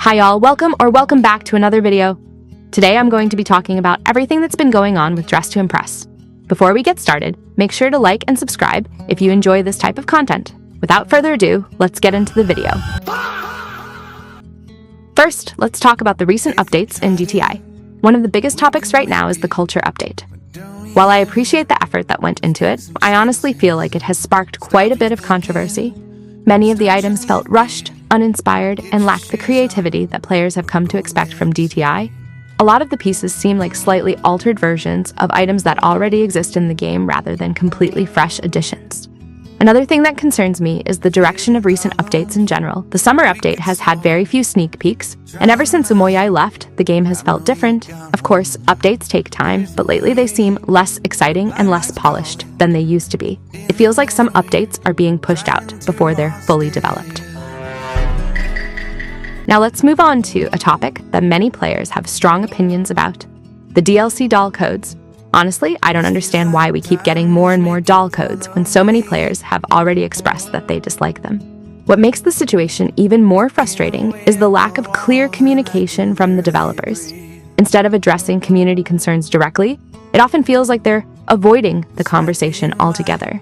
Hi y'all, welcome back to another video. Today I'm going to be talking about everything that's been going on with Dress to Impress. Before we get started, make sure to like and subscribe if you enjoy this type of content. Without further ado, let's get into the video. First, let's talk about the recent updates in DTI. One of the biggest topics right now is the culture update. While I appreciate the effort that went into it, I honestly feel like it has sparked quite a bit of controversy. Many of the items felt rushed, uninspired, and lacked the creativity that players have come to expect from DTI. A lot of the pieces seem like slightly altered versions of items that already exist in the game rather than completely fresh additions. Another thing that concerns me is the direction of recent updates in general. The summer update has had very few sneak peeks, and ever since Haii left, the game has felt different. Of course, updates take time, but lately they seem less exciting and less polished than they used to be. It feels like some updates are being pushed out before they're fully developed. Now let's move on to a topic that many players have strong opinions about: the DLC doll codes. Honestly, I don't understand why we keep getting more and more doll codes when so many players have already expressed that they dislike them. What makes the situation even more frustrating is the lack of clear communication from the developers. Instead of addressing community concerns directly, it often feels like they're avoiding the conversation altogether.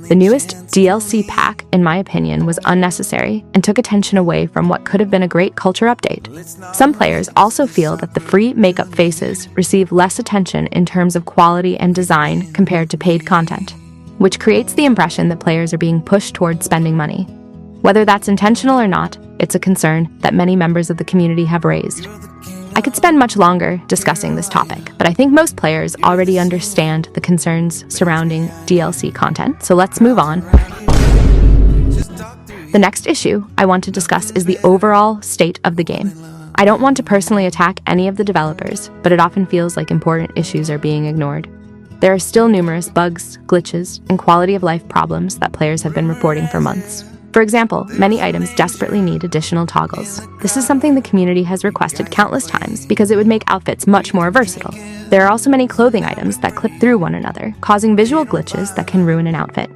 The newest DLC pack, in my opinion, was unnecessary and took attention away from what could have been a great culture update. Some players also feel that the free makeup faces receive less attention in terms of quality and design compared to paid content, which creates the impression that players are being pushed towards spending money. Whether that's intentional or not, it's a concern that many members of the community have raised. I could spend much longer discussing this topic, but I think most players already understand the concerns surrounding DLC content, so let's move on. The next issue I want to discuss is the overall state of the game. I don't want to personally attack any of the developers, but it often feels like important issues are being ignored. There are still numerous bugs, glitches, and quality of life problems that players have been reporting for months. For example, many items desperately need additional toggles. This is something the community has requested countless times because it would make outfits much more versatile. There are also many clothing items that clip through one another, causing visual glitches that can ruin an outfit.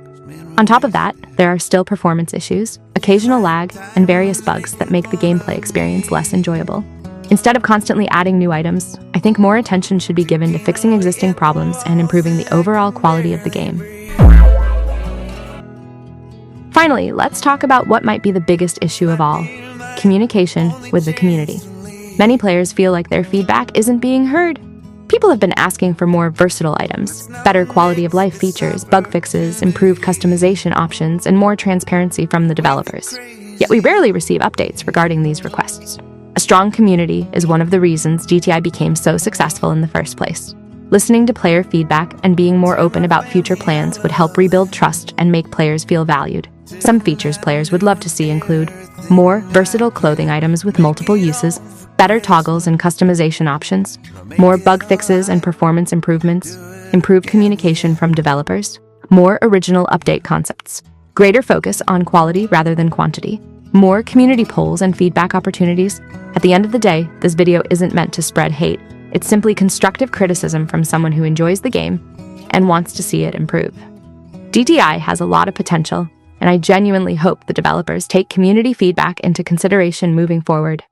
On top of that, there are still performance issues, occasional lag, and various bugs that make the gameplay experience less enjoyable. Instead of constantly adding new items, I think more attention should be given to fixing existing problems and improving the overall quality of the game. Finally, let's talk about what might be the biggest issue of all: communication with the community. Many players feel like their feedback isn't being heard. People have been asking for more versatile items, better quality of life features, bug fixes, improved customization options, and more transparency from the developers. Yet we rarely receive updates regarding these requests. A strong community is one of the reasons DTI became so successful in the first place. Listening to player feedback and being more open about future plans would help rebuild trust and make players feel valued. Some features players would love to see include more versatile clothing items with multiple uses, better toggles and customization options, more bug fixes and performance improvements, improved communication from developers, more original update concepts, greater focus on quality rather than quantity, more community polls and feedback opportunities. At the end of the day, this video isn't meant to spread hate. It's simply constructive criticism from someone who enjoys the game and wants to see it improve. DTI has a lot of potential, and I genuinely hope the developers take community feedback into consideration moving forward.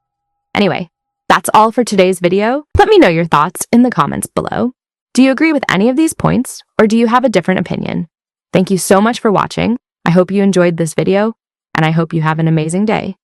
Anyway, that's all for today's video. Let me know your thoughts in the comments below. Do you agree with any of these points, or do you have a different opinion? Thank you so much for watching. I hope you enjoyed this video, and I hope you have an amazing day.